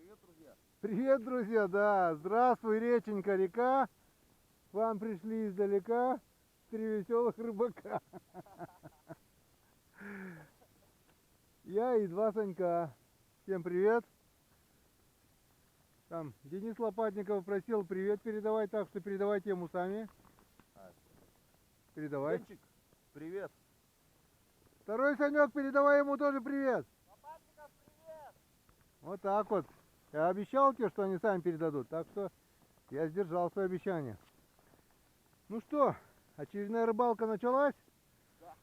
Привет, друзья. Привет, друзья, да. Здравствуй, реченька, река. К вам пришли издалека три веселых рыбака. Я и два Санька. Всем привет. Там Денис Лопатников просил привет передавать, так что передавайте ему сами. Передавай. Денчик, привет. Второй Санек, передавай ему тоже привет. Лопатников, привет. Вот так вот. Я обещал тебе, что они сами передадут, так что я сдержал свое обещание. Ну что, очередная рыбалка началась? Да.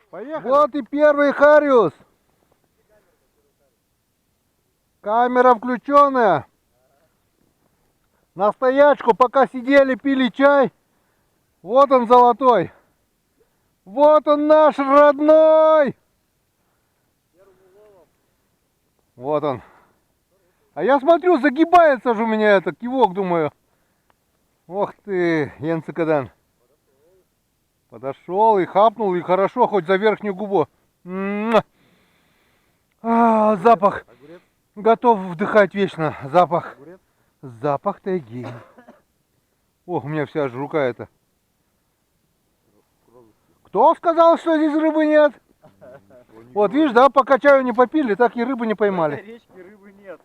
Поехали! Вот и первый хариус. Камера включенная. На стоячку, пока сидели, пили чай. Вот он золотой. Вот он наш родной. Вот он. А я смотрю, загибается же у меня этот кивок, думаю. Ох ты, Янцикадан. Подошел и хапнул, и хорошо, хоть за верхнюю губу. Запах. Огурец. Готов вдыхать вечно. Запах. Огурец. Запах тайги. Ох, у меня вся аж рука эта. Кто сказал, что здесь рыбы нет? Вот видишь, да, пока чаю не попили, так и рыбы не В поймали. этой речке рыбы нет.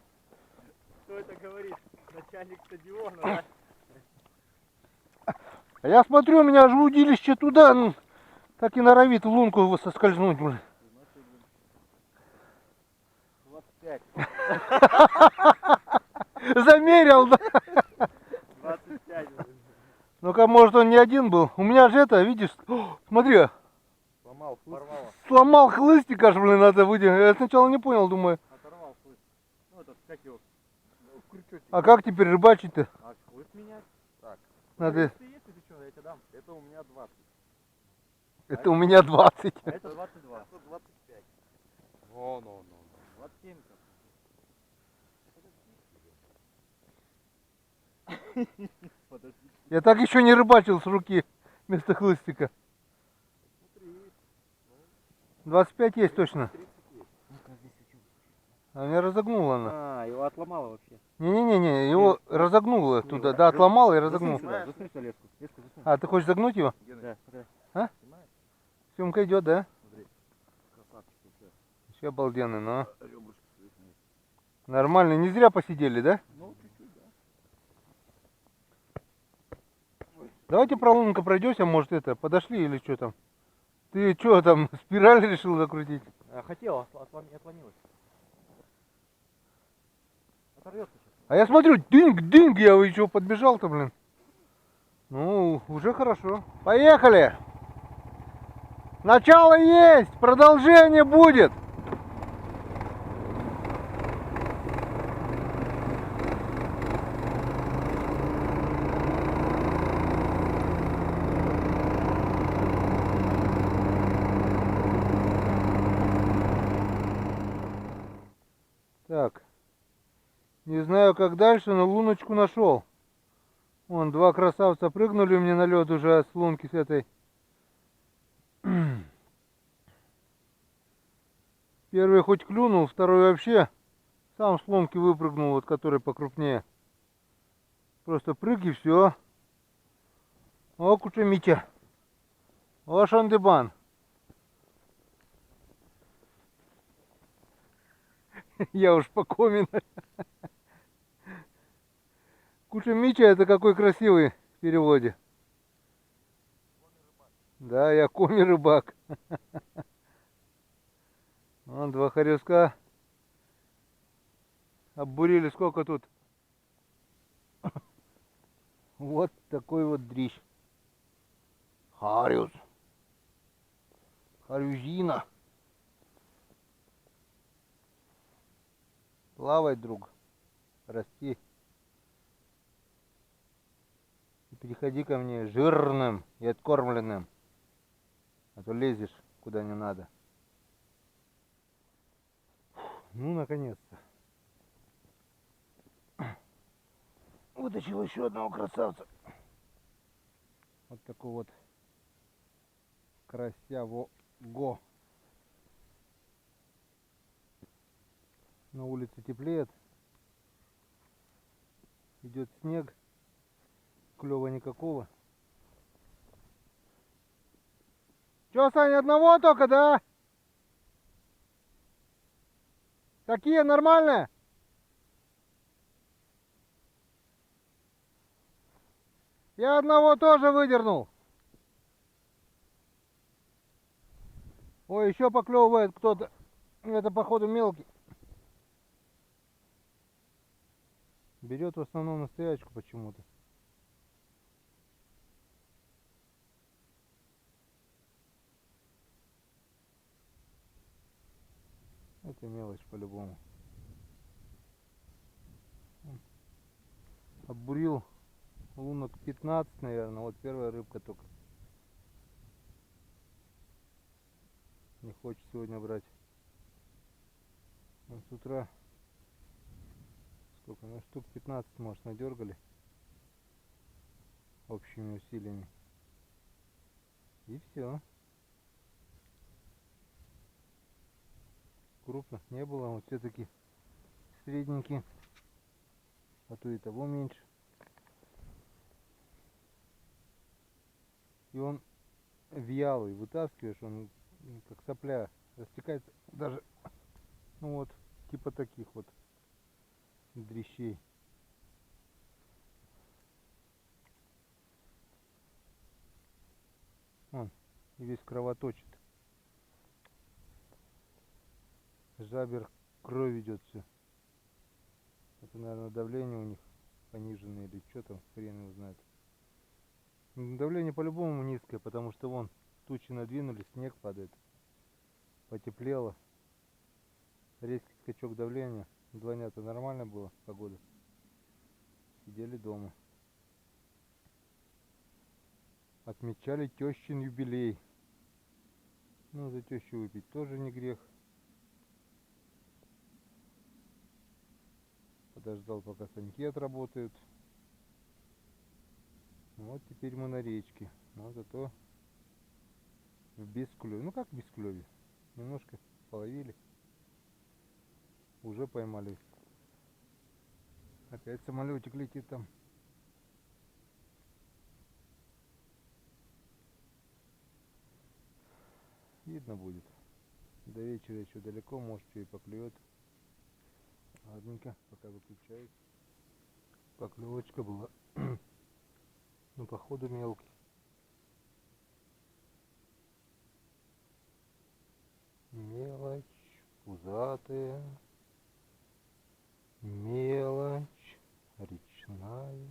Кто это говорит? Начальник стадиона, да? А я смотрю, у меня же удилище туда, ну, так и норовит в лунку соскользнуть. 25. Замерил, да? 25. Ну-ка, может, он не один был. У меня же это, видишь, смотри, Сломал, порвало. сломал хлыстик, аж, блин, надо выдернуть. Я сначала не понял, думаю, Оторвал хлыст. Ну этот, как его? Ну, крючочек. а как теперь рыбачить-то? А хлыст менять? Так. Надо... Если есть, если что, я тебе дам. Это у меня 20. Это у меня 20. А это 22. Это 25. О, ну. 27. Подожди. Я так еще не рыбачил с руки вместо хлыстика. 25 есть точно. А меня разогнула она. А, его отломало вообще. Не-не-не, его разогнуло туда. Да, отломал и разогнул. Засунь сюда леску. Леску засунь. А, ты хочешь загнуть его? Да, смотри. А? Снимаешь? Съемка идет, да? Смотри. Красавчик вообще. Вообще обалденный, но. Ребрышки цветные. Нормально, не зря посидели, да? Ну, чуть-чуть, да. Давайте про лунка пройдемся, может это, подошли или что там? Ты что там, спираль решил закрутить? Хотел, отломилась. Оторвется сейчас. А я смотрю, дынг-дынг, я еще подбежал-то, блин. Ну, уже хорошо. Поехали! Начало есть, продолжение будет. Так, не знаю как дальше, но луночку нашел. Вон, два красавца прыгнули мне на лед уже с лунки с этой. Первый хоть клюнул, второй вообще сам с лунки выпрыгнул, вот который покрупнее. Просто прыг и все. О, куча Митя. О, Шандыбан. Я уж по комину. Куча Митя, это какой красивый в переводе. Да, я коми-рыбак. Вон два хорезка. Оббурили сколько тут. Вот такой вот дрищ. Хариус. Харюзина. Плавай, друг. Расти. И переходи ко мне жирным и откормленным. А то лезешь куда не надо. Ну, наконец-то. Вытащил еще одного красавца. Вот такой вот красяво. На улице теплеет. Идет снег. Клёва никакого. Чё, Саня, одного только, да? Такие нормальные? Я одного тоже выдернул. Ой, еще поклевывает кто-то. Это походу мелкий. Берет в основном на стоячку почему-то. Это мелочь по-любому. Обурил лунок 15, наверное. Вот первая рыбка только. Не хочет сегодня брать. Вот с утра сколько? Ну, штук 15, может, надергали общими усилиями. И все. Крупных не было, вот все-таки средненькие, а то и того меньше. И он вялый, вытаскиваешь, он как сопля растекается даже, ну вот, типа таких вот дрищей. Он и весь кровоточит. Жабер, кровь идет все. Это, наверное, давление у них пониженное или что там, хрен его знает. Давление по-любому низкое, потому что вон тучи надвинулись, снег падает. Потеплело. Резкий скачок давления. 2 дня-то нормально было, погода. Сидели дома. Отмечали тещин юбилей. Ну, за тещу выпить тоже не грех. Подождал, пока Саньки отработают. Вот теперь мы на речке. Но зато в бесклёве. Ну как в бесклёве? Немножко половили. Уже поймали. Опять самолетик летит там. Видно будет. До вечера еще далеко, может, что и поклюет. Ладненько, пока выключаюсь. Поклевочка была. Ну, походу, мелкий. Мелочь, пузатая. Мелочь, речная.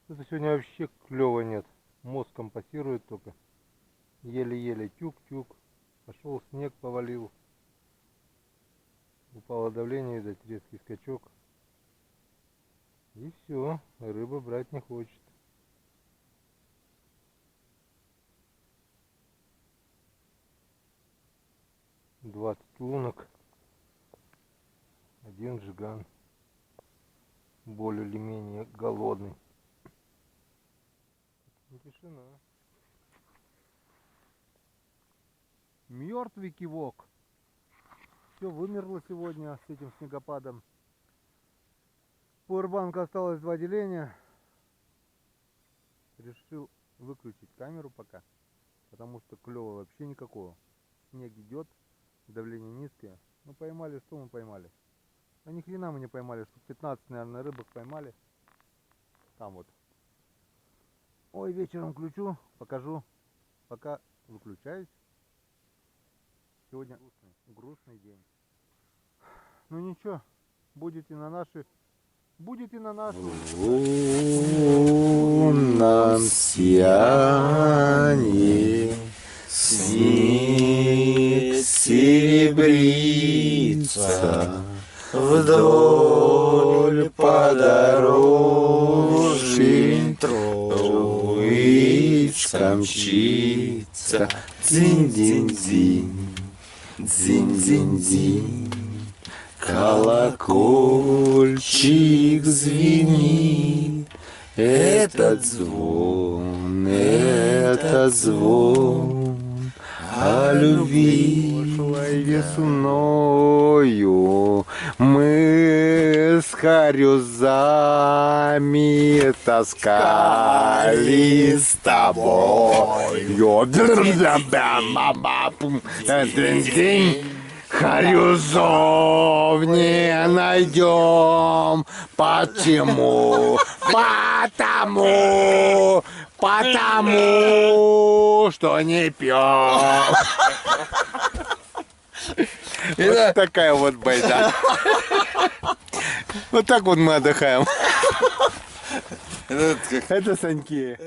Что-то сегодня вообще клёва нет. Мозг компасирует только. Еле-еле тюк-тюк. Пошел снег, повалил. Упало давление, видать, резкий скачок. И все, рыба брать не хочет. — 20 лунок. 1 жиган. Более или менее голодный. Тишина. Мертвый кивок. Все вымерло сегодня с этим снегопадом. Пауэрбанка осталось 2 деления. Решил выключить камеру пока, потому что клёва вообще никакого. Снег идет, давление низкое. Ну поймали, что мы поймали? А ни хрена мы не поймали, что 15, наверное, рыбок поймали. Там вот. Ой, вечером включу, покажу. Пока выключаюсь. Сегодня грустный день. Ну ничего, будет и на наши. Будет и на нашу. В лунном сиянии снег серебрится, вдоль подорожья троечка мчится. Дзинь-дзинь-дзинь, дзинь-дзинь-дзинь. Колокольчик звенит, этот звон о любви. Прошлой весною мы Харюзами таскали с тобой. Харюзов не найдем. Почему? Потому что не пьем. Вот такая вот байда. Вот так вот мы отдыхаем. Это Саньки.